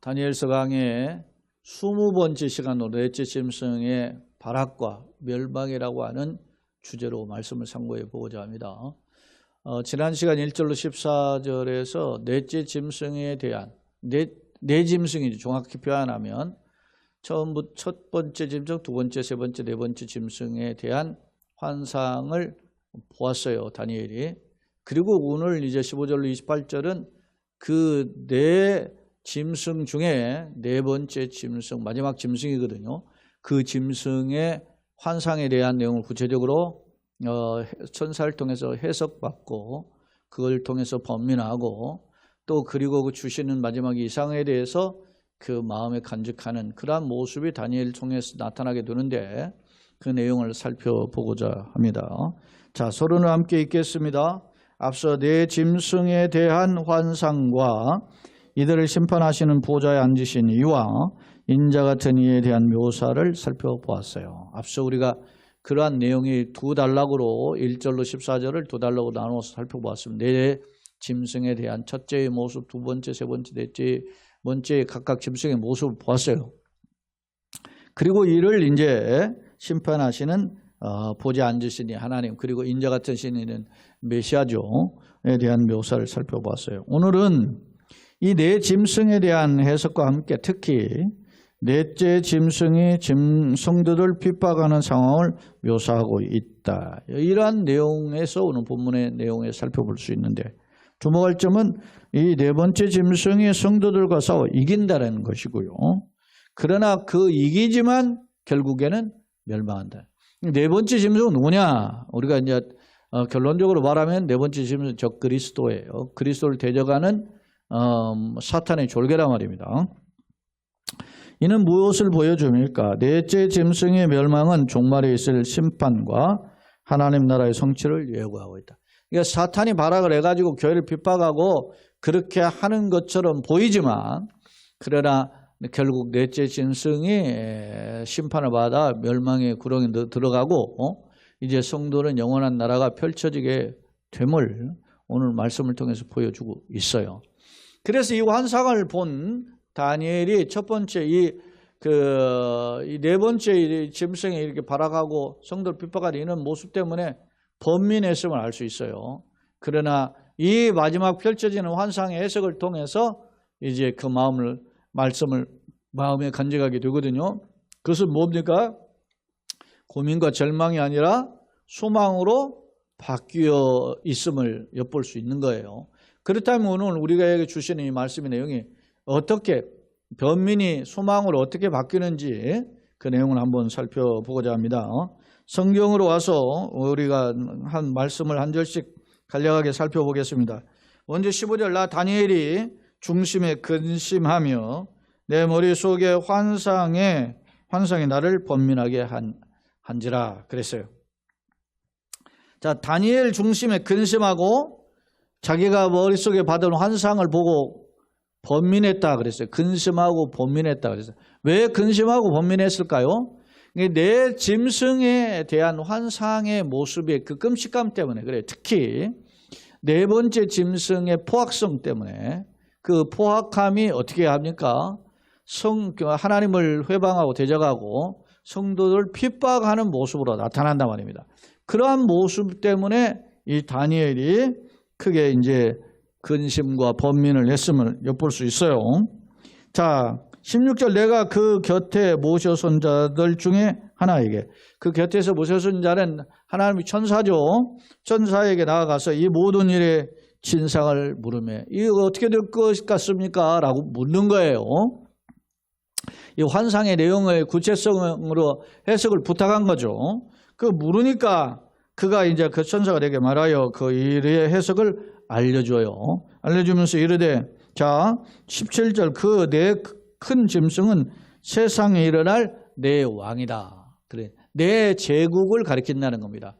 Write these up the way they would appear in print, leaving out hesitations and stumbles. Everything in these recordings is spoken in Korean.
다니엘서 강의 20번째 시간으로 넷째 짐승의 발악과 멸망이라고 하는 주제로 말씀을 상고해 보고자 합니다. 지난 시간 1절로 14절에서 넷째 짐승에 대한 네 짐승이죠. 정확히 표현하면 처음부터 첫 번째 짐승, 두 번째, 세 번째, 네 번째 짐승에 대한 환상을 보았어요. 다니엘이. 그리고 오늘 이제 15절로 28절은 그 네 짐승 중에 네 번째 짐승, 마지막 짐승이거든요. 그 짐승의 환상에 대한 내용을 구체적으로 천사를 통해서 해석받고 그걸 통해서 번민하고 또 그리고 그 주시는 마지막 이상에 대해서 그 마음에 간직하는 그러한 모습이 다니엘을 통해서 나타나게 되는데 그 내용을 살펴보고자 합니다. 자, 서론을 함께 읽겠습니다. 앞서 네 짐승에 대한 환상과 이들을 심판하시는 보좌에 앉으신 이와 인자 같은 이에 대한 묘사를 살펴보았어요. 앞서 우리가 그러한 내용이 두 단락으로 1절로 14절을 두 단락으로 나누어서 살펴보았습니다. 네 짐승에 대한 첫째의 모습, 두 번째, 세 번째, 넷째, 번째 각각 짐승의 모습을 보았어요. 그리고 이를 이제 심판하시는 보좌에 앉으시니 하나님, 그리고 인자 같은 신이는 메시아죠에 대한 묘사를 살펴보았어요. 오늘은 이 네 짐승에 대한 해석과 함께 특히 넷째 짐승이 성도들 핍박하는 상황을 묘사하고 있다. 이러한 내용에서 오늘 본문의 내용에 살펴볼 수 있는데 주목할 점은 이 네 번째 짐승이 성도들과 싸워 이긴다는 것이고요. 그러나 그 이기지만 결국에는 멸망한다. 네 번째 짐승은 누구냐? 우리가 이제 결론적으로 말하면 네 번째 짐승은 적 그리스도예요. 그리스도를 대적하는 사탄의 졸개란 말입니다. 이는 무엇을 보여줍니까? 넷째 짐승의 멸망은 종말에 있을 심판과 하나님 나라의 성취를 예고하고 있다. 그러니까 사탄이 발악을 해가지고 교회를 핍박하고 그렇게 하는 것처럼 보이지만 그러나 결국 넷째 짐승이 심판을 받아 멸망의 구렁에 들어가고 이제 성도는 영원한 나라가 펼쳐지게 됨을 오늘 말씀을 통해서 보여주고 있어요. 그래서 이 환상을 본 다니엘이 첫 번째 이 네 번째 짐승이 이렇게 발악하고 성도를 핍박하는 이런 모습 때문에 번민했음을 알 수 있어요. 그러나 이 마지막 펼쳐지는 환상의 해석을 통해서 이제 그 말씀을 마음에 간직하게 되거든요. 그것은 뭡니까? 고민과 절망이 아니라 소망으로 바뀌어 있음을 엿볼 수 있는 거예요. 그렇다면 오늘 우리가 주시는 이 말씀의 내용이 어떻게 변민이 소망으로 어떻게 바뀌는지 그 내용을 한번 살펴보고자 합니다. 성경으로 와서 우리가 한 말씀을 한 절씩 간략하게 살펴보겠습니다. 먼저 15절 나 다니엘이 중심에 근심하며 내 머릿속에 환상이 나를 번민하게 한지라 그랬어요. 자, 다니엘 중심에 근심하고 자기가 머릿속에 받은 환상을 보고 번민했다 그랬어요. 근심하고 번민했다 그랬어요. 왜 근심하고 번민했을까요? 내 짐승에 대한 환상의 모습의 그 끔찍함 때문에 그래요. 특히 네 번째 짐승의 포악성 때문에 그 포악함이 어떻게 합니까? 하나님을 회방하고 대적하고 성도들 핍박하는 모습으로 나타난단 말입니다. 그러한 모습 때문에 이 다니엘이 크게 이제 근심과 번민을 했음을 엿볼 수 있어요. 자, 16절 내가 그 곁에 모셔선 자들 중에 하나에게 그 곁에서 모셔선 자는 하나님의 천사죠. 천사에게 나아가서 이 모든 일의 진상을 물으며 이거 어떻게 될 것 같습니까? 라고 묻는 거예요. 이 환상의 내용을 구체성으로 해석을 부탁한 거죠. 그 물으니까 그가 이제 그 천사가 내게 말하여 그 일의 해석을 알려줘요. 알려주면서 이르되 자 17절 그 내 큰 짐승은 세상에 일어날 내 왕이다. 그래, 내 제국을 가리킨다는 겁니다.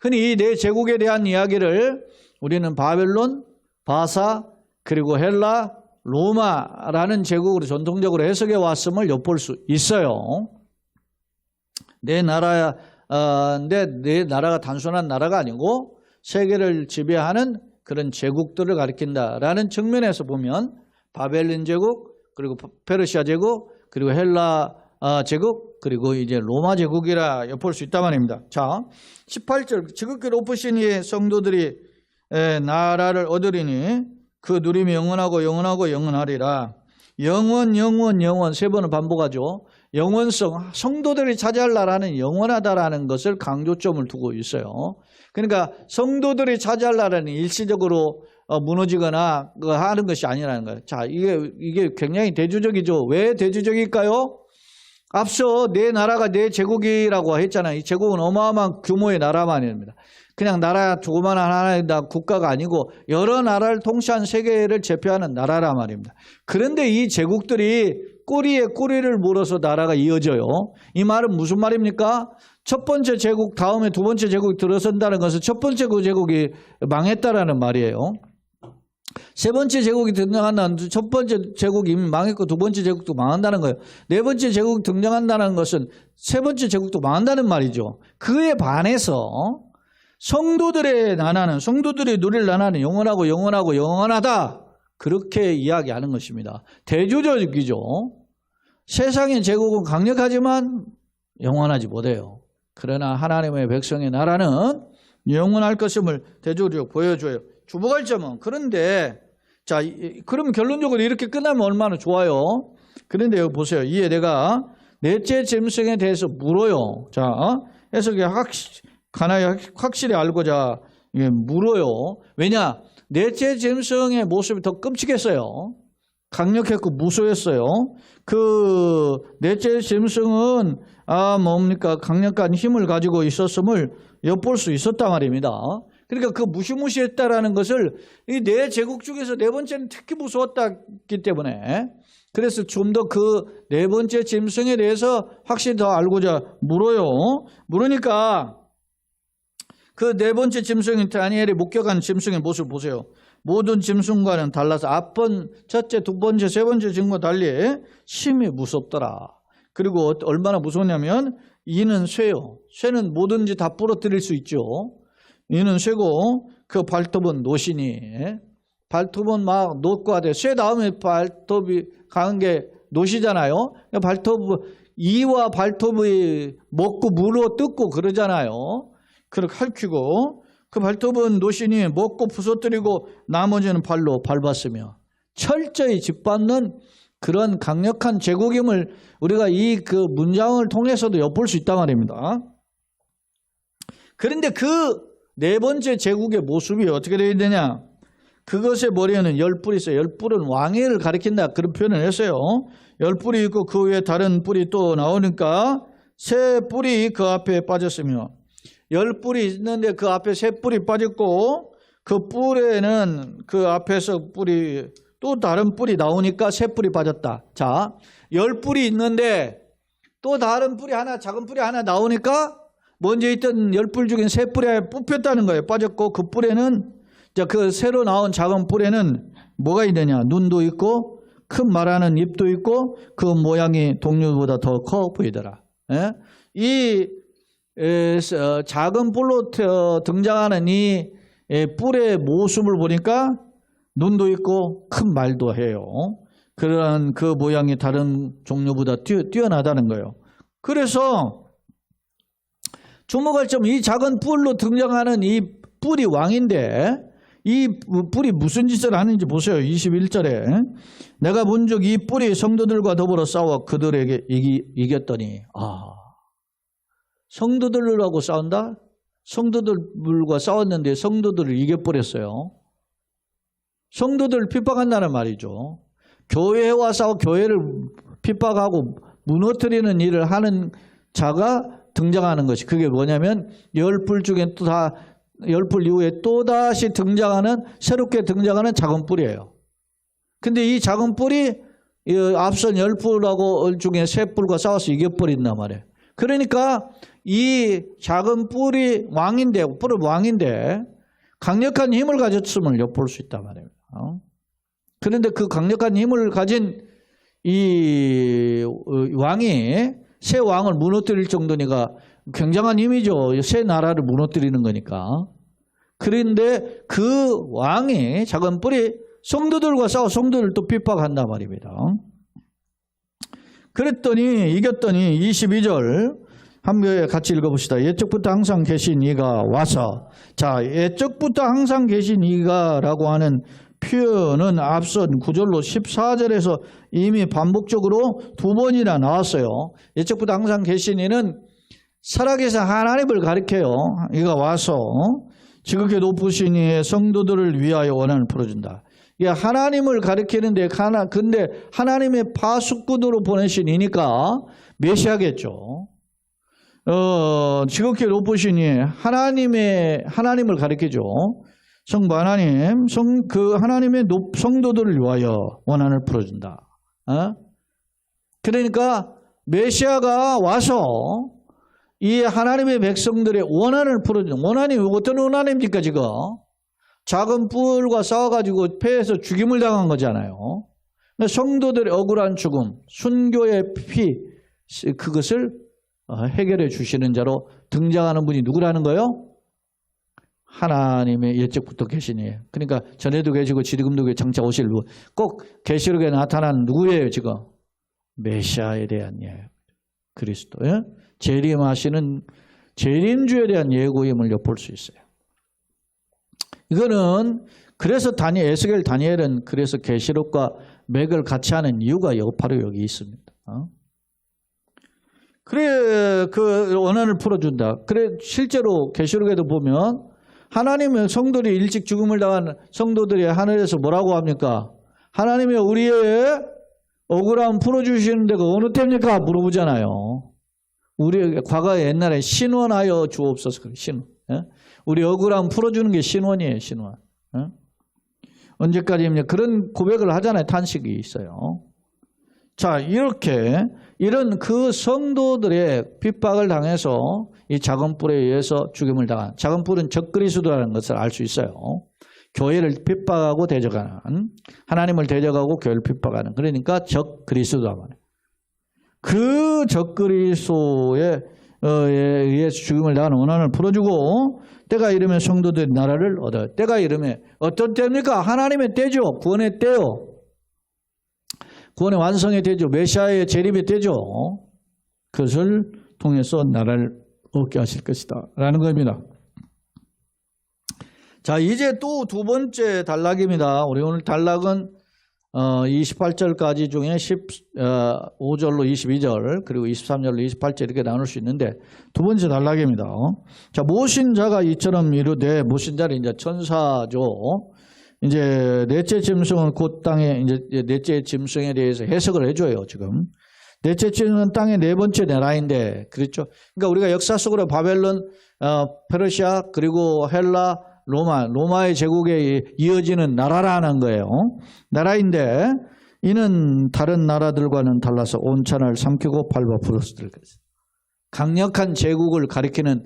흔히 이 내 제국에 대한 이야기를 우리는 바벨론, 바사, 그리고 헬라, 로마라는 제국으로 전통적으로 해석해 왔음을 엿볼 수 있어요. 내 나라가 단순한 나라가 아니고 세계를 지배하는 그런 제국들을 가리킨다라는 측면에서 보면 바벨론 제국, 그리고 페르시아 제국, 그리고 헬라 제국, 그리고 이제 로마 제국이라 엿볼 수 있단 말입니다. 자, 18절 지극히 높으신 이의 성도들이 나라를 얻으리니 그 누림이 영원하고 영원하고 영원하리라. 영원 영원 영원 세 번을 반복하죠. 영원성, 성도들이 차지할 나라는 영원하다라는 것을 강조점을 두고 있어요. 그러니까 성도들이 차지할 나라는 일시적으로 무너지거나 하는 것이 아니라는 거예요. 자, 이게 굉장히 대조적이죠. 왜 대조적일까요? 앞서 내 나라가 내 제국이라고 했잖아요. 이 제국은 어마어마한 규모의 나라만입니다. 그냥 나라 조그마한 하나의 국가가 아니고 여러 나라를 통치한 세계를 제표하는 나라란 말입니다. 그런데 이 제국들이 꼬리에 꼬리를 물어서 나라가 이어져요. 이 말은 무슨 말입니까? 첫 번째 제국 다음에 두 번째 제국이 들어선다는 것은 첫 번째 그 제국이 망했다라는 말이에요. 세 번째 제국이 등장한다는 첫 번째 제국이 이미 망했고 두 번째 제국도 망한다는 거예요. 네 번째 제국이 등장한다는 것은 세 번째 제국도 망한다는 말이죠. 그에 반해서 성도들의 나라는, 성도들이 누릴 나라는 영원하고 영원하고 영원하다, 그렇게 이야기하는 것입니다. 대조적이죠. 세상의 제국은 강력하지만 영원하지 못해요. 그러나 하나님의 백성의 나라는 영원할 것임을 대조적으로 보여줘요. 주목할 점은, 그런데 자, 그럼 결론적으로 이렇게 끝나면 얼마나 좋아요. 그런데 여기 보세요. 이에 내가 넷째 짐승에 대해서 물어요. 자, 해석이 확실히 알고자 물어요. 왜냐? 넷째 짐승의 모습이 더 끔찍했어요. 강력했고 무서웠어요. 그 넷째 짐승은 뭡니까? 강력한 힘을 가지고 있었음을 엿볼 수 있었단 말입니다. 그러니까 그 무시무시했다라는 것을 이 네 제국 중에서 네 번째는 특히 무서웠다기 때문에, 그래서 좀 더 그 네 번째 짐승에 대해서 확실히 더 알고자 물어요. 물으니까 그 네 번째 짐승인 다니엘이 목격한 짐승의 모습을 보세요. 모든 짐승과는 달라서 앞번 첫째, 두 번째, 세 번째 짐승과 달리 심히 무섭더라. 그리고 얼마나 무섭냐면 이는 쇠요. 쇠는 뭐든지 다 부러뜨릴 수 있죠. 이는 쇠고 그 발톱은 노시니, 발톱은 막 노과돼. 쇠 다음에 발톱이 강한 게 노시잖아요. 발톱, 이와 발톱이 먹고 물어 뜯고 그러잖아요. 그렇게 핥히고 그 발톱은 노시니 먹고 부서뜨리고 나머지는 발로 밟았으며 철저히 짓밟는 그런 강력한 제국임을 우리가 이 그 문장을 통해서도 엿볼 수 있단 말입니다. 그런데 그 네 번째 제국의 모습이 어떻게 되어 있느냐? 그것의 머리에는 열 뿔이 있어요. 열 뿔은 왕위를 가리킨다, 그런 표현을 했어요. 열 뿔이 있고 그 위에 다른 뿔이 또 나오니까 세 뿔이 그 앞에 빠졌으며, 열 뿔이 있는데 그 앞에 세 뿔이 빠졌고 그 뿔에는 그 앞에서 뿔이 또 다른 뿔이 나오니까 세 뿔이 빠졌다. 자, 열 뿔이 있는데 또 다른 뿔이 하나, 작은 뿔이 하나 나오니까 먼저 있던 열 뿔 중에 세 뿔에 뽑혔다는 거예요. 빠졌고 그 뿔에는, 그 새로 나온 작은 뿔에는 뭐가 있느냐? 눈도 있고 큰 말하는 입도 있고 그 모양이 동류보다 더 커 보이더라. 이 작은 뿔로 등장하는 이 뿔의 모습을 보니까 눈도 있고 큰 말도 해요. 그런 그 모양이 다른 종류보다 뛰어나다는 거예요. 그래서 주목할 점, 이 작은 뿔로 등장하는 이 뿔이 왕인데 이 뿔이 무슨 짓을 하는지 보세요. 21절에 내가 본즉 이 뿔이 성도들과 더불어 싸워 그들에게 이겼더니, 성도들하고 싸운다? 성도들과 싸웠는데 성도들을 이겨버렸어요. 성도들을 핍박한다는 말이죠. 교회와 싸워 교회를 핍박하고 무너뜨리는 일을 하는 자가 등장하는 것이, 그게 뭐냐면 열 뿔 중에 또 다, 열 뿔 이후에 또다시 등장하는, 새롭게 등장하는 작은 뿔이에요. 근데 이 작은 뿔이 앞선 열 뿔하고 중에 세 뿔과 싸워서 이겨버린단 말이에요. 그러니까 이 작은 뿔이 왕인데, 뿔은 왕인데 강력한 힘을 가졌음을 엿볼 수 있단 말이에요. 그런데 그 강력한 힘을 가진 이 왕이, 새 왕을 무너뜨릴 정도니까 굉장한 힘이죠. 새 나라를 무너뜨리는 거니까. 그런데 그 왕이, 작은 뿔이 성도들과 싸워 성도들을 또 핍박한단 말입니다. 그랬더니 이겼더니 22절 한번 같이 읽어봅시다. 옛적부터 항상 계신 이가 와서. 자, 옛적부터 항상 계신 이가라고 하는 표현은 앞선 구절로 14절에서 이미 반복적으로 2번이나 나왔어요. 옛적부터 항상 계신 이는 살아계신 하나님을 가리켜요. 이가 와서 지극히 높으신 이의 성도들을 위하여 원한을 풀어준다. 이게 하나님을 가리키는데 근데 하나님의 파수꾼으로 보내신 이니까 메시아겠죠. 지극히 높으신 이 하나님을 가리키죠. 성부 하나님, 그 하나님의 성도들을 위하여 원한을 풀어준다. 그러니까 메시아가 와서 이 하나님의 백성들의 원한을 풀어주는, 원한이 어떤 원한입니까 지금? 작은 뿔과 싸워가지고 패해서 죽임을 당한 거잖아요. 성도들의 억울한 죽음, 순교의 피, 그것을 해결해 주시는 자로 등장하는 분이 누구라는 거예요? 하나님의 옛적부터 계신 이에요. 그러니까 전에도 계시고 지금도 장차 오실 분. 꼭 계시록에 나타난 누구예요 지금? 메시아에 대한 예요. 그리스도. 재림하시는 재림주에 대한 예고임을 엿볼 수 있어요. 이거는 그래서 에스겔 다니엘은 그래서 계시록과 맥을 같이 하는 이유가 바로 여기 있습니다. 그래 그 원한을 풀어준다. 그래 실제로 계시록에도 보면 하나님의 성도들이 일찍 죽음을 당한 성도들이 하늘에서 뭐라고 합니까? 하나님이 우리의 억울함 풀어주시는 데가 어느 때입니까? 물어보잖아요. 우리 과거에 옛날에 신원하여 주옵소서. 신원. 우리 억울함 풀어주는 게 신원이에요. 신원. 언제까지입니까? 그런 고백을 하잖아요. 탄식이 있어요. 자, 이런 그 성도들의 핍박을 당해서 이 작은 뿔에 의해서 죽임을 당한, 작은 뿔은 적그리스도라는 것을 알 수 있어요. 교회를 핍박하고 대적하는, 하나님을 대적하고 교회를 핍박하는, 그러니까 적그리스도란 말이에요. 그 적그리스도에 의해서 죽임을 당하는 원한을 풀어주고, 때가 이르면 성도들의 나라를 얻어요. 때가 이르면 어떤 때입니까? 하나님의 때죠. 구원의 때요. 구원의 완성의 때죠. 메시아의 재림의 때죠. 그것을 통해서 나라를 얻게 하실 것이다 라는 겁니다. 자, 이제 또 두 번째 단락입니다. 우리 오늘 단락은 28절까지 중에 15절로 22절 그리고 23절로 28절 이렇게 나눌 수 있는데 두 번째 단락입니다. 자, 모신 자가 이처럼 이르되, 모신 자는 이제 천사죠. 이제 넷째 짐승은 곧 땅에, 이제 넷째 짐승에 대해서 해석을 해줘요, 지금. 넷째 짐승은 땅의 네 번째 나라인데, 그렇죠? 그러니까 우리가 역사 속으로 바벨론, 페르시아, 그리고 헬라, 로마의 제국에 이어지는 나라라는 거예요. 나라인데, 이는 다른 나라들과는 달라서 온천을 삼키고 밟아 부르스들. 강력한 제국을 가리키는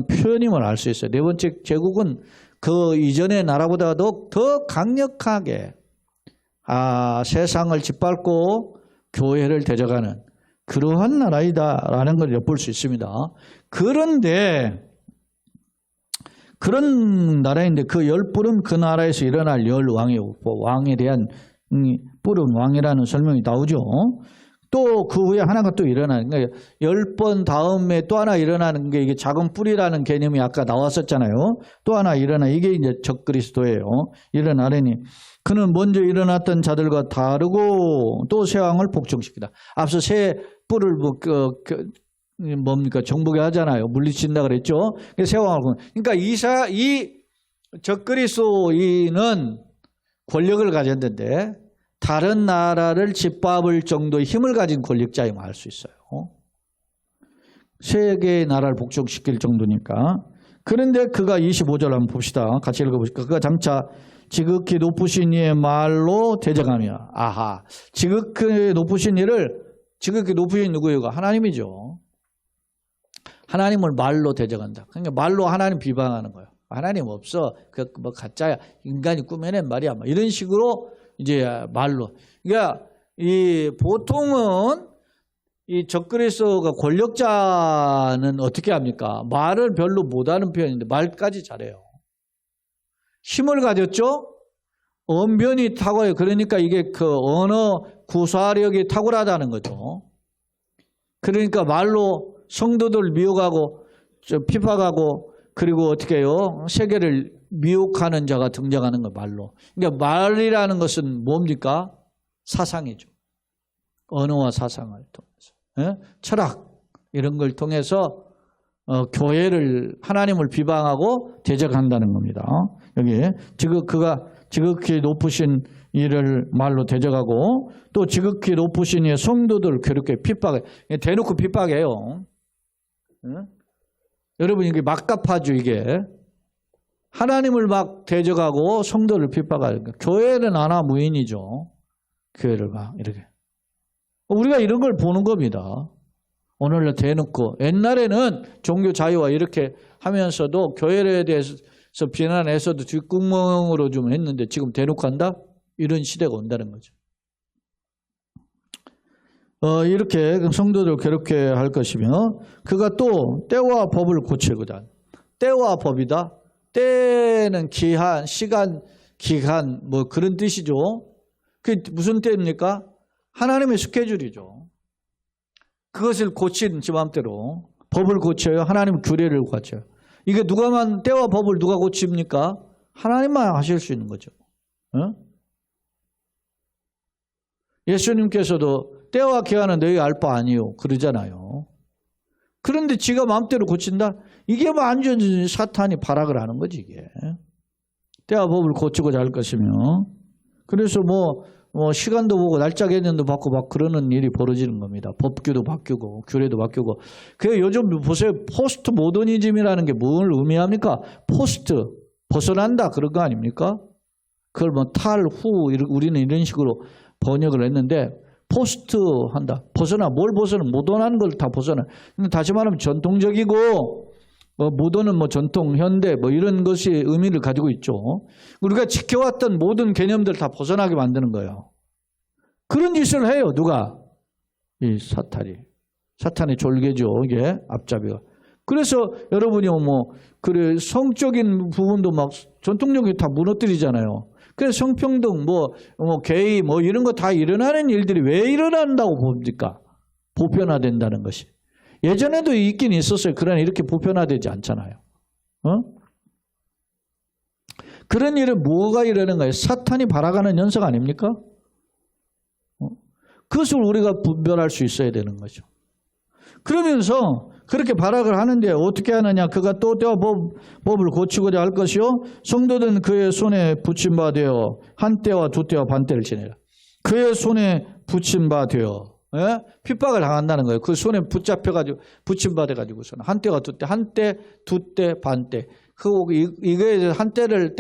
표현임을 알 수 있어요. 네 번째 제국은 그 이전의 나라보다도 더 강력하게 세상을 짓밟고 교회를 대적하는 그러한 나라이다라는 걸 엿볼 수 있습니다. 그런데 그런 나라인데 그 열 뿔은 그 나라에서 일어날 열 왕이고, 왕에 대한 뿔은 왕이라는 설명이 나오죠. 또 그 후에 하나가 또 일어나는 거예요. 10번 다음에 또 하나 일어나는 게 이게 작은 뿔이라는 개념이 아까 나왔었잖아요. 또 하나 일어나, 이게 이제 적그리스도예요. 일어나려니 그는 먼저 일어났던 자들과 다르고 또 새 왕을 복종시키다. 앞서 새 뿔을 뭡니까? 정복이 하잖아요. 물리친다 그랬죠. 새 왕을. 그러니까 이 적그리스도인은 권력을 가졌는데 다른 나라를 짓밟을 정도의 힘을 가진 권력자임을 알 수 있어요. 세 개의 나라를 복종시킬 정도니까. 그런데 그가 25절 한번 봅시다. 같이 읽어보실까? 그가 장차 지극히 높으신 이의 말로 대적하며. 아하. 지극히 높으신 이를, 지극히 높으신 누구예요? 하나님이죠. 하나님을 말로 대적한다. 그러니까 말로 하나님 비방하는 거예요. 하나님 없어. 그 뭐 가짜야. 인간이 꾸며낸 말이야. 뭐 이런 식으로 이제 말로. 그러니까 이 보통은 이 적그리스도가 권력자는 어떻게 합니까? 말을 별로 못하는 편인데 말까지 잘해요. 힘을 가졌죠? 언변이 탁월해요. 그러니까 이게 그 언어 구사력이 탁월하다는 거죠. 그러니까 말로 성도들 미혹하고 핍박하고 그리고 어떻게 해요? 세계를 미혹하는 자가 등장하는 거 말로. 그러니까 말이라는 것은 뭡니까? 사상이죠. 언어와 사상을 통해서. 철학 이런 걸 통해서 교회를 하나님을 비방하고 대적한다는 겁니다. 여기 그가 지극히 높으신 이를 말로 대적하고 또 지극히 높으신 이의 성도들을 괴롭게 핍박해. 대놓고 핍박해요. 여러분 이게 막가파죠 이게. 하나님을 막 대적하고 성도를 핍박하니까 교회는 하나무인이죠. 교회를 막 이렇게. 우리가 이런 걸 보는 겁니다. 오늘날 대놓고. 옛날에는 종교 자유와 이렇게 하면서도 교회에 대해서 비난해서도 뒷구멍으로 좀 했는데 지금 대놓고 한다? 이런 시대가 온다는 거죠. 이렇게 성도들 괴롭게 할 것이며 그가 또 때와 법을 고치고자. 때와 법이다. 때는 기한, 시간, 기간 뭐 그런 뜻이죠. 그게 무슨 때입니까? 하나님의 스케줄이죠. 그것을 고치는 지 마음대로 법을 고쳐요. 하나님 규례를 고쳐요. 이게 누가만 때와 법을 누가 고칩니까? 하나님만 하실 수 있는 거죠. 예수님께서도 때와 기한은 너희 알 바 아니요 그러잖아요. 그런데 지가 마음대로 고친다? 이게 완전히 사탄이 발악을 하는 거지 이게. 때와 법을 고치고자 할 것이며 그래서 뭐 시간도 보고 날짜 개념도 바꾸고 막 그러는 일이 벌어지는 겁니다. 법규도 바뀌고 규례도 바뀌고. 그 요즘 보세요. 포스트 모더니즘이라는 게 뭘 의미합니까? 포스트 벗어난다 그런 거 아닙니까? 그걸 뭐 탈후 우리는 이런 식으로 번역을 했는데 포스트 한다. 벗어나. 뭘 벗어나? 모던한 걸 다 벗어나. 다시 말하면 전통적이고 모던은 뭐 전통, 현대 뭐 이런 것이 의미를 가지고 있죠. 우리가 지켜왔던 모든 개념들 다 벗어나게 만드는 거예요. 그런 짓을 해요. 누가? 이 사탄이. 사탄의 졸개죠. 이게 앞잡이가. 그래서 여러분이 그래 성적인 부분도 막 전통적인 다 무너뜨리잖아요. 그래서 성평등, 게이, 이런 거 다 일어나는 일들이 왜 일어난다고 봅니까? 보편화된다는 것이. 예전에도 있긴 있었어요. 그러나 이렇게 보편화되지 않잖아요. 그런 일은 뭐가 일어나는 거예요? 사탄이 발악하는 현상 아닙니까? 그것을 우리가 분별할 수 있어야 되는 거죠. 그러면서 그렇게 발악을 하는데 어떻게 하느냐? 그가 또 때와 법을 고치고자 할 것이요. 성도들은 그의 손에 붙임 바 되어 한 때와 두 때와 반 때를 지내라. 그의 손에 붙임 바 되어 핍박을 당한다는 거예요. 그 손에 붙잡혀가지고 붙임 바 돼가지고서 한 때와 두 때, 한 때, 두 때, 반 때. 이거에 한 때를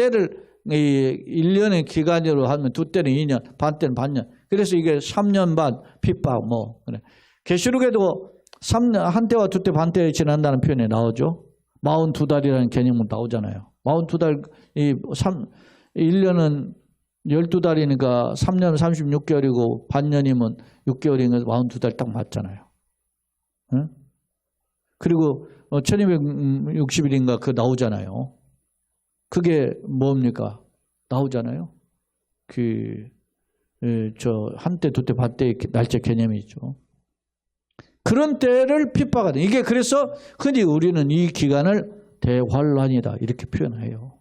1년의 기간으로 하면 두 때는 2년, 반 때는 반년. 그래서 이게 3년 반 핍박 그래. 계시록에도 한 때와 두 때, 반 때 지난다는 표현이 나오죠. 42달이라는 개념은 나오잖아요. 42달, 1년은 12달이니까 3년은 36개월이고 반년이면 6개월이니까 42달 딱 맞잖아요. 응? 그리고 1260일인가 그거 나오잖아요. 그게 뭡니까? 나오잖아요. 한때, 두때, 반때 날짜 개념이 있죠. 그런 때를 핍박하다. 이게 그래서 흔히 우리는 이 기간을 대환란이다 이렇게 표현해요.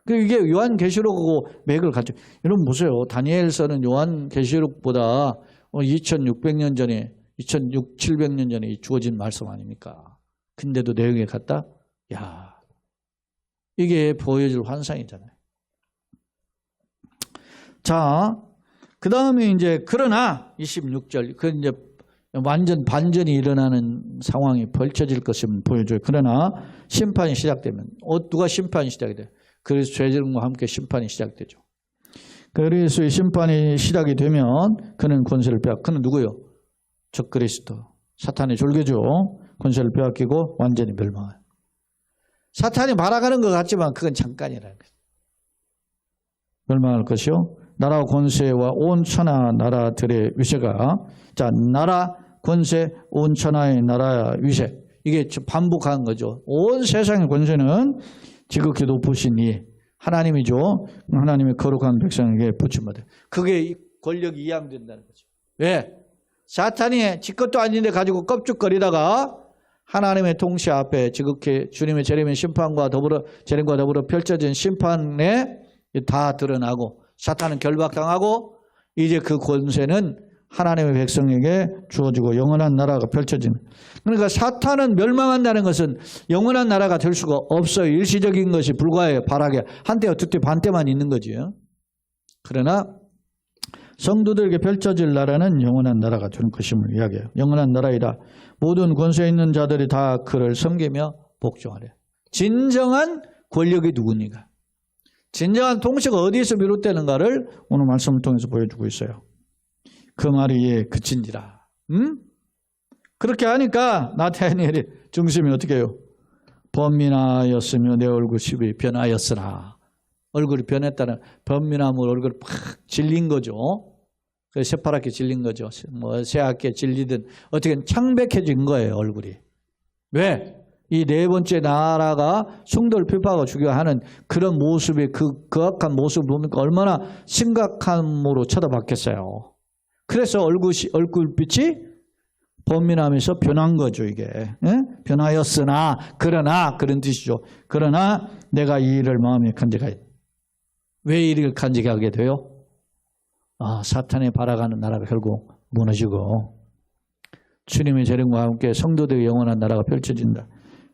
이게 요한계시록하고 맥을 갖죠. 여러분 보세요. 다니엘서는 요한계시록보다 2600년 전에 2700년 전에 주어진 말씀 아닙니까? 근데도 내용이 같다? 야, 이게 보여줄 환상이잖아요. 자, 그 다음에 이제 그러나 26절 그 이제 완전 반전이 일어나는 상황이 펼쳐질 것을 보여줘요. 그러나 심판이 시작되면 누가 심판이 시작이 돼요? 그래서 죄정과 함께 심판이 시작되죠. 그리스도의 심판이 시작이 되면 그는 권세를 그는 누구요? 적 그리스도. 사탄의 졸개죠. 권세를 빼앗기고 완전히 멸망해요. 사탄이 말아가는 것 같지만 그건 잠깐이라는 거죠. 멸망할 것이요. 나라와 권세와 온 천하 나라들의 위세가 나라, 권세, 온 천하의 나라 위세 이게 반복한 거죠. 온 세상의 권세는 지극히 높으신 이 하나님이죠. 하나님의 거룩한 백성에게 붙임받아요. 그게 권력이 이양된다는 거죠. 왜? 사탄이 지 것도 아닌데 가지고 껍죽거리다가 하나님의 통치 앞에 지극히 주님의 재림의 심판과 더불어 재림과 더불어 펼쳐진 심판에 다 드러나고 사탄은 결박당하고 이제 그 권세는 하나님의 백성에게 주어지고 영원한 나라가 펼쳐지는. 그러니까 사탄은 멸망한다는 것은 영원한 나라가 될 수가 없어요. 일시적인 것이 불과해요. 바라게 한때 두때 반때만 있는 거지요. 그러나 성도들에게 펼쳐질 나라는 영원한 나라가 되는 것임을 이야기해요. 영원한 나라이다. 모든 권세 있는 자들이 다 그를 섬기며 복종하래. 진정한 권력이 누구니까? 진정한 통치가 어디에서 비롯되는가를 오늘 말씀을 통해서 보여주고 있어요. 그 말이 예 그친지라. 그렇게 하니까 나타나엘의 중심이 어떻게 해요? 번민하였으며 내 얼굴이 변하였으나. 얼굴이 변했다는 번민함으로 얼굴이 팍 질린 거죠. 새파랗게 질린 거죠. 뭐 새하얗게 질리든 어떻게 창백해진 거예요. 얼굴이. 왜? 이 네 번째 나라가 성도를 핍박하고 죽여 하는 그런 모습이 그 악한 모습을 보니까 얼마나 심각함으로 쳐다봤겠어요. 그래서 얼굴빛이 번민하면서 변한 거죠. 이게. 변하였으나 그러나 그런 뜻이죠. 그러나 내가 이 일을 마음에 간직하여. 왜 이를 간직하게 돼요? 사탄이 바라가는 나라가 결국 무너지고 주님의 재림과 함께 성도들의 영원한 나라가 펼쳐진다.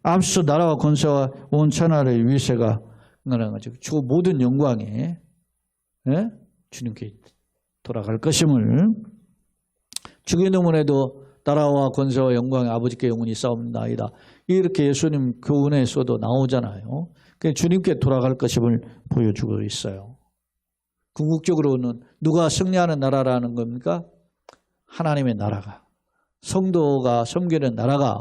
앞서 나라와 권세와 온 천하의 위세가 나가지고 주 모든 영광이 주님께 돌아갈 것임을. 주기도문에도 나라와 권세와 영광이 아버지께 영원히 싸움나이다. 이렇게 예수님 교훈에서도 나오잖아요. 주님께 돌아갈 것임을 보여주고 있어요. 궁극적으로는 누가 승리하는 나라라는 겁니까? 하나님의 나라가, 성도가 섬기는 나라가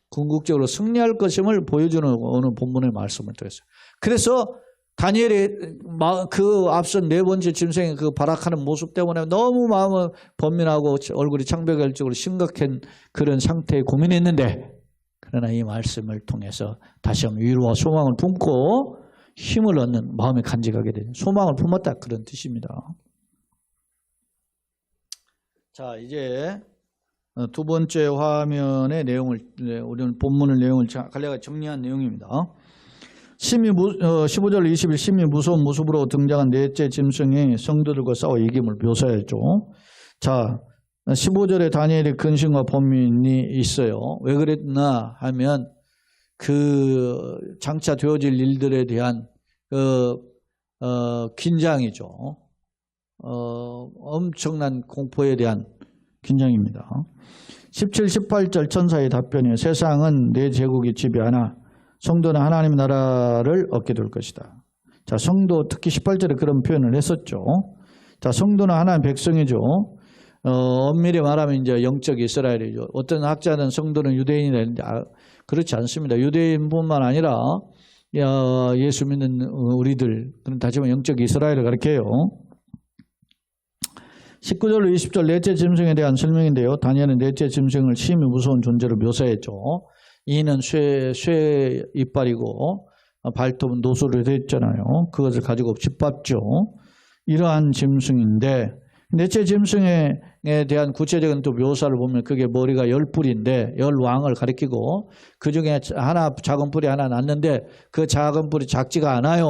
궁극적으로 승리할 것임을 보여주는 오늘 본문의 말씀을 드렸어요. 그래서 다니엘이 그 앞선 네 번째 짐승의 그 발악하는 모습 때문에 너무 마음을 번민하고 얼굴이 창백할 정도로 심각한 그런 상태에 고민했는데, 그러나 이 말씀을 통해서 다시 한번 위로와 소망을 품고 힘을 얻는 마음에 간직하게 되는, 소망을 품었다 그런 뜻입니다. 자, 이제 두 번째 화면의 내용을, 우리는 본문의 내용을 간략하게 정리한 내용입니다. 15절 20일 심히 무서운 모습으로 등장한 넷째 짐승이 성도들과 싸워 이김을 묘사했죠. 자, 15절에 다니엘의 근심과 번민이 있어요. 왜 그랬나 하면 그 장차 되어질 일들에 대한 긴장이죠. 엄청난 공포에 대한 긴장입니다. 17, 18절 천사의 답변이에요. 세상은 내 제국이 지배하나 성도는 하나님 나라를 얻게 될 것이다. 자, 성도 특히 18절에 그런 표현을 했었죠. 자, 성도는 하나님 백성이죠. 엄밀히 말하면 이제 영적 이스라엘이죠. 어떤 학자는 성도는 유대인이 되는데 그렇지 않습니다. 유대인뿐만 아니라 예수 믿는 우리들, 그럼 다시 말해 영적 이스라엘을 가리켜요. 19절로 20절 넷째 짐승에 대한 설명인데요. 다니엘은 넷째 짐승을 심히 무서운 존재로 묘사했죠. 이는 쇠 이빨이고 발톱은 노소로 되어 있잖아요. 그것을 가지고 짓밟죠. 이러한 짐승인데, 넷째 짐승에 대한 구체적인 또 묘사를 보면 그게 머리가 10뿔인데 10왕을 가리키고 그 중에 하나 작은 뿔이 하나 났는데 그 작은 뿔이 작지가 않아요.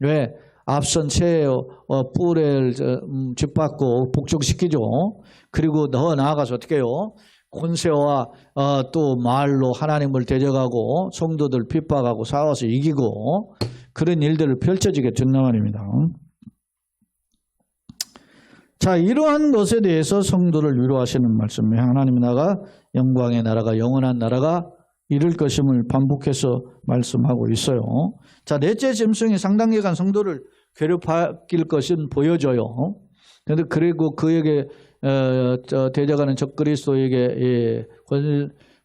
왜? 앞선 새 뿔을 짓밟고 복종시키죠. 그리고 더 나아가서 어떻게 해요? 권세와 또 말로 하나님을 대적하고 성도들 핍박하고 싸워서 이기고 그런 일들을 펼쳐지게 된단 말입니다. 자, 이러한 것에 대해서 성도를 위로하시는 말씀이에요. 하나님의 나라가, 영광의 나라가, 영원한 나라가 이룰 것임을 반복해서 말씀하고 있어요. 자, 넷째 짐승이 상당 기간 성도를 괴롭힐 것은 보여져요. 그런데 그리고 그에게 대적하는 적그리스도에게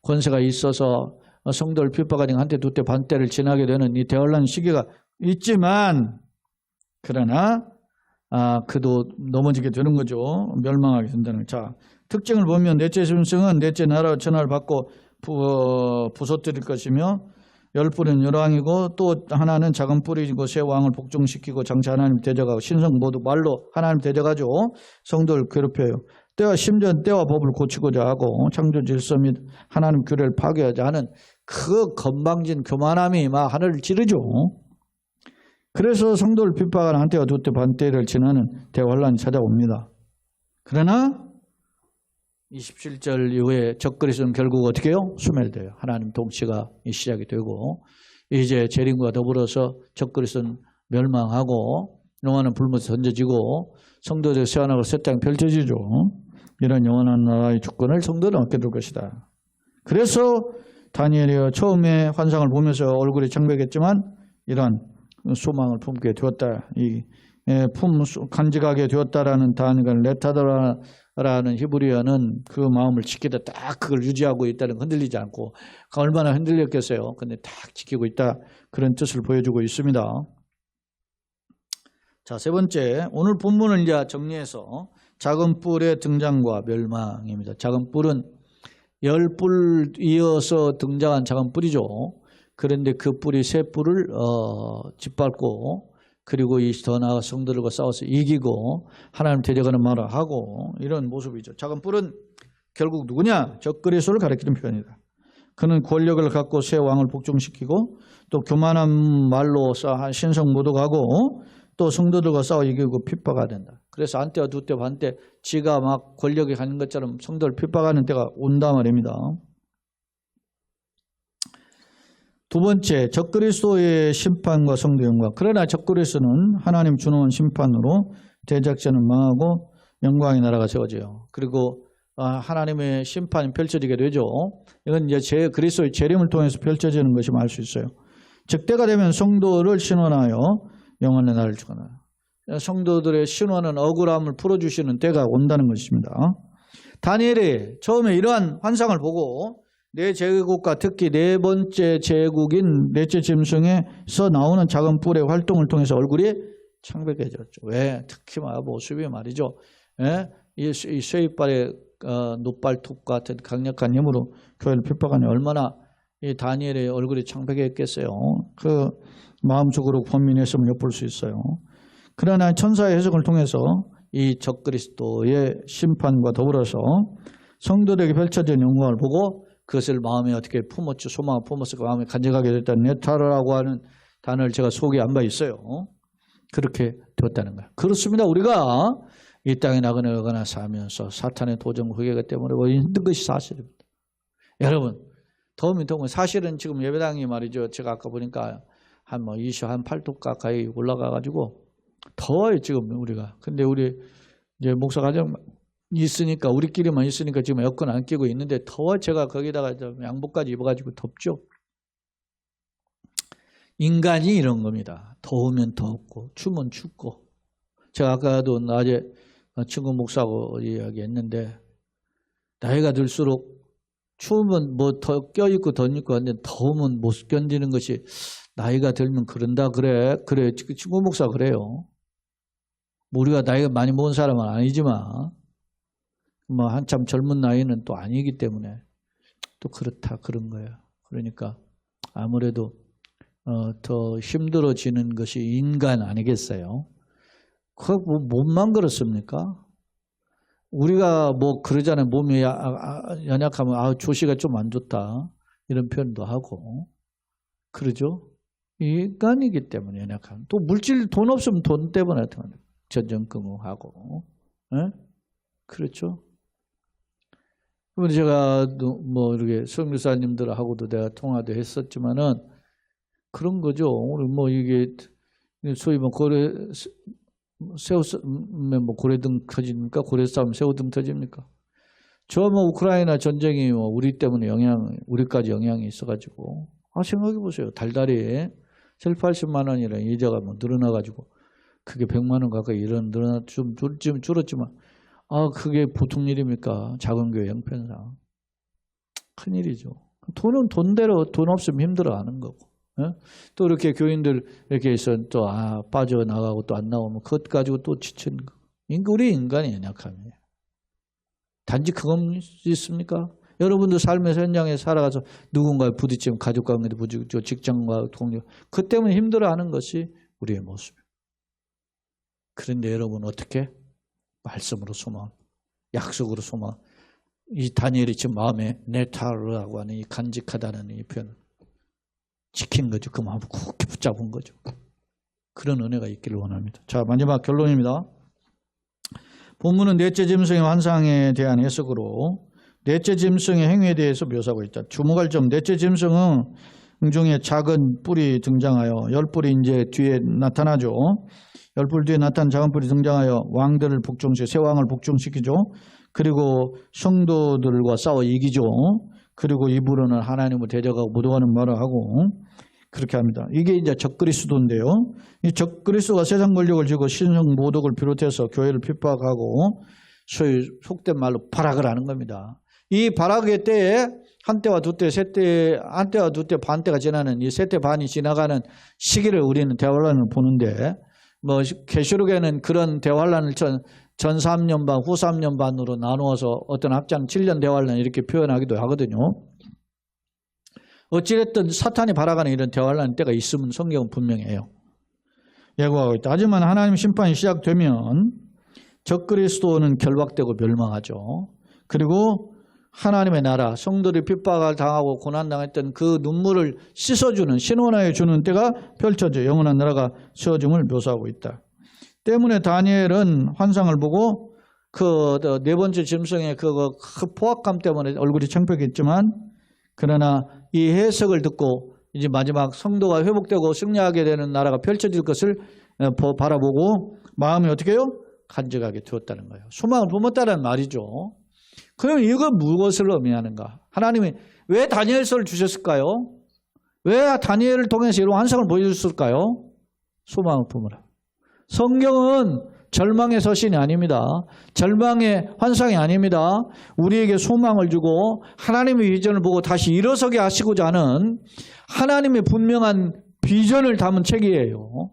권세가 있어서 성도를 핍박하니까 한때 두때 반때를 지나게 되는 이 대환란 시기가 있지만, 그러나 그도 넘어지게 되는 거죠. 멸망하게 된다는. 자, 특징을 보면 넷째 짐승은 넷째 나라 천하를 받고 부서뜨릴 것이며 10뿔은 열왕이고 또 하나는 작은 뿔이고 새 왕을 복종시키고 장차 하나님 대적하고 신성 모두 말로 하나님 대적하죠. 성도를 괴롭혀요. 심지어 때와 법을 고치고자 하고 창조 질서 및 하나님 규례를 파괴하자 하는 그 건방진 교만함이 막 하늘을 찌르죠. 그래서 성도를 핍박하는 한때와 두때 반때를 지나는 대환란이 찾아옵니다. 그러나 27절 이후에 적그리스도는 결국 어떻게 해요? 소멸돼요. 하나님 통치가 시작이 되고 이제 재림과 더불어서 적그리스도는 멸망하고 영원한 불못에 던져지고 성도들의 새하늘과 새 땅이 펼쳐지죠. 이런 영원한 나라의 주권을 성도는 얻게 될 것이다. 그래서 다니엘이 처음에 환상을 보면서 얼굴이 창백했지만 이러한 소망을 품게 되었다. 간직하게 되었다라는 단어가 레타더라는 히브리어는 그 마음을 지키다 딱 그걸 유지하고 있다는 흔들리지 않고 얼마나 흔들렸겠어요. 근데 딱 지키고 있다. 그런 뜻을 보여주고 있습니다. 자, 세 번째, 오늘 본문을 이제 정리해서 작은 뿔의 등장과 멸망입니다. 작은 뿔은 10뿔 이어서 등장한 작은 뿔이죠. 그런데 그 뿔이 새 뿔을 짓밟고 그리고 더 나아가 성도들과 싸워서 이기고 하나님 대적하는 말을 하고 이런 모습이죠. 작은 뿔은 결국 누구냐? 적그리스도를 가리키는 표현이다. 그는 권력을 갖고 새 왕을 복종시키고 또 교만한 말로 신성 모독하고 또 성도들과 싸워 이기고 핍박해야 된다. 그래서 한때와 두때 반때 지가 막 권력이 가는 것처럼 성도를 핍박하는 때가 온다 말입니다. 두 번째, 적그리스도의 심판과 성도 영광. 그러나 적그리스도는 하나님 준엄한 심판으로 대적자는 망하고 영광의 나라가 세워져요. 그리고 하나님의 심판이 펼쳐지게 되죠. 이건 이제 그리스도의 재림을 통해서 펼쳐지는 것임을 알 수 있어요. 즉 때가 되면 성도를 신원하여 영원의 나라를 주거나. 성도들의 신원은 억울함을 풀어주시는 때가 온다는 것입니다. 다니엘이 처음에 이러한 환상을 보고 네 제국과 특히 네 번째 제국인 넷째 짐승에서 나오는 작은 뿔의 활동을 통해서 얼굴이 창백해졌죠. 왜? 특히 모습이 말이죠. 예? 이 쇠이빨의 노발톱 같은 강력한 힘으로 교회를 핍박하니 얼마나 이 다니엘의 얼굴이 창백했겠어요. 그 마음속으로 번민했음을 엿볼 수 있어요. 그러나 천사의 해석을 통해서 이 적그리스도의 심판과 더불어서 성도들에게 펼쳐진 영광을 보고 그것을 마음에 어떻게 품었죠. 소망을 품어서 그 마음에 간직하게 됐다는 네타라고 하는 단어를 제가 소개한 바 있어요. 그렇게 되었다는 거예요. 그렇습니다. 우리가 이 땅에 나거나 살면서 사탄의 도전 후계가 때문에 힘든 것이 사실입니다. 여러분 더우면 사실은 지금 예배당이 말이죠. 제가 아까 보니까 한 28도 가까이 올라가가지고 더워요 지금 우리가. 근데 우리 이제 목사 가정 있으니까 우리끼리만 있으니까 지금 에어컨 안 끼고 있는데 더워. 제가 거기다가 양복까지 입어가지고 덥죠. 인간이 이런 겁니다. 더우면 덥고 추우면 춥고. 제가 아까도 낮에 친구 목사하고 이야기했는데 나이가 들수록 추우면 더 껴입고 덧입고 하는데 더우면 못 견디는 것이 나이가 들면 그런다 그래. 친구 목사 그래요. 우리가 나이가 많이 먹은 사람은 아니지만 한참 젊은 나이는 또 아니기 때문에 또 그렇다 그런 거예요. 그러니까 아무래도 더 힘들어지는 것이 인간 아니겠어요? 그 몸만 그렇습니까? 우리가 그러잖아요. 몸이 연약하면 조시가 좀 안 좋다 이런 표현도 하고 그러죠. 인간이기 때문에 연약한. 또 물질 돈 없으면 돈 때문에 전전긍긍하고 그렇죠. 그런데 제가 이렇게 선교사님들하고도 내가 통화도 했었지만은 그런 거죠. 오늘 이게 소위 새우 싸우면 고래등 터집니까? 고래 싸우면 새우등 터집니까? 우크라이나 전쟁이 우리 때문에 우리까지 영향이 있어가지고 생각해 보세요. 달달이 7,80만 원이라는 이자가 늘어나가지고 그게 100만 원 가까이 좀 줄었지만 그게 보통 일입니까? 작은 교회 형편상. 큰일이죠. 돈은 돈대로 돈 없으면 힘들어하는 거고. 또 이렇게 교인들 이렇게 해서 또 빠져나가고 또 안 나오면 그것 가지고 또 지치는 거. 우리 인간이 연약함이에요. 단지 그건 있습니까? 여러분도 삶의 현장에 살아가서 누군가에 부딪히면 가족 관계도 부딪히고 직장과 동료 그 때문에 힘들어하는 것이 우리의 모습이에요. 그런데 여러분 어떻게? 말씀으로 소망. 약속으로 소망. 이 다니엘이 지금 마음에 네타르라고 하는 이 간직하다는 이 표현 지킨 거죠. 그 마음을 굳게 붙잡은 거죠. 그런 은혜가 있기를 원합니다. 자, 마지막 결론입니다. 본문은 넷째 짐승의 환상에 대한 해석으로 넷째 짐승의 행위에 대해서 묘사하고 있다. 주목할 점, 넷째 짐승은 중에 작은 뿔이 등장하여 열뿔이 이제 뒤에 나타나죠. 열뿔 뒤에 나타난 작은 뿔이 등장하여 왕들을 새 왕을 복종시키죠. 그리고 성도들과 싸워 이기죠. 그리고 입으로는 하나님을 대적하고 모독하는 말을 하고 그렇게 합니다. 이게 이제 적그리스도인데요. 이 적그리스도가 세상 권력을 쥐고 신성 모독을 비롯해서 교회를 핍박하고 소위 속된 말로 발악을 하는 겁니다. 이 발악의 때에 한때와 두때, 세때, 한때와 두때, 반때가 지나는 이 세때 반이 지나가는 시기를 우리는 대환란을 보는데 뭐 계시록에는 그런 대환란을 전 3년 반, 후 3년 반으로 나누어서 어떤 학자는 7년 대환란 이렇게 표현하기도 하거든요. 어찌됐든 사탄이 발악하는 이런 대환란 때가 있으면 성경은 분명해요. 예고하고 있다. 하지만 하나님 심판이 시작되면 적그리스도는 결박되고 멸망하죠. 그리고 하나님의 나라, 성도들이 핍박을 당하고 고난당했던 그 눈물을 씻어주는, 신원하여 주는 때가 펼쳐져 영원한 나라가 세워짐을 묘사하고 있다. 때문에 다니엘은 환상을 보고 그 네 번째 짐승의 그 포악감 때문에 얼굴이 창백했지만 그러나 이 해석을 듣고 이제 마지막 성도가 회복되고 승리하게 되는 나라가 펼쳐질 것을 바라보고 마음이 어떻게 해요? 간직하게 되었다는 거예요. 소망을 품었다는 말이죠. 그럼 이건 무엇을 의미하는가? 하나님이 왜 다니엘서를 주셨을까요? 왜 다니엘을 통해서 이런 환상을 보여줬을까요? 소망을 품으라. 성경은 절망의 서신이 아닙니다. 절망의 환상이 아닙니다. 우리에게 소망을 주고 하나님의 비전을 보고 다시 일어서게 하시고자 하는 하나님의 분명한 비전을 담은 책이에요.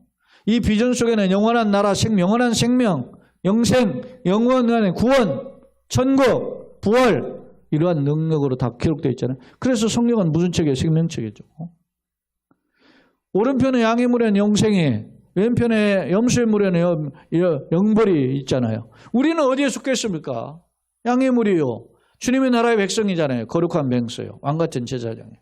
이 비전 속에는 영원한 나라, 영원한 생명, 영생, 영원한 구원, 천국, 부활 이러한 능력으로 다 기록되어 있잖아요. 그래서 성경은 무슨 책이에요? 생명책이죠. 오른편에 양의 물에는 영생이, 왼편에 염소의 물에는 영벌이 있잖아요. 우리는 어디에 속했습니까? 양의 물이요. 주님의 나라의 백성이잖아요. 거룩한 백성이요. 왕같은 제사장이요.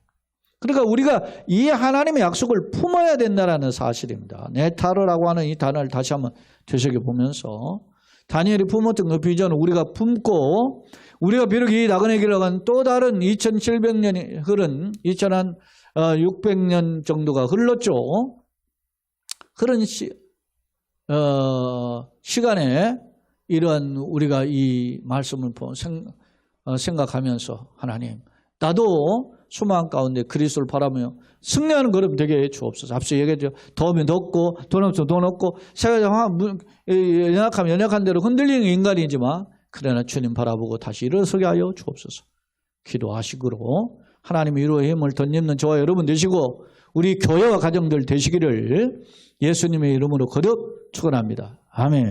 그러니까 우리가 이 하나님의 약속을 품어야 된다는 사실입니다. 네타르라고 하는 이 단어를 다시 한번 되새겨보면서 다니엘이 품었던 그 비전을 우리가 품고 우리가 비록 이 나그네 길을 간 또 다른 2700년이 흐른 2600년 정도가 흘렀죠. 그런 시간에 이러한 우리가 이 말씀을 생각하면서 하나님 나도 소망 가운데 그리스도를 바라며 승리하는 걸음 되게 주옵소서. 앞서 얘기했죠. 더우면 덥고 돈 없으면 돈 없고 세상에 연약하면 연약한 대로 흔들리는 인간이지만 그러나 주님 바라보고 다시 일어서게 하여 주옵소서. 기도하시고 하나님의 위로의 힘을 덧입는 저와 여러분 되시고 우리 교회와 가정들 되시기를 예수님의 이름으로 거듭 축원합니다. 아멘.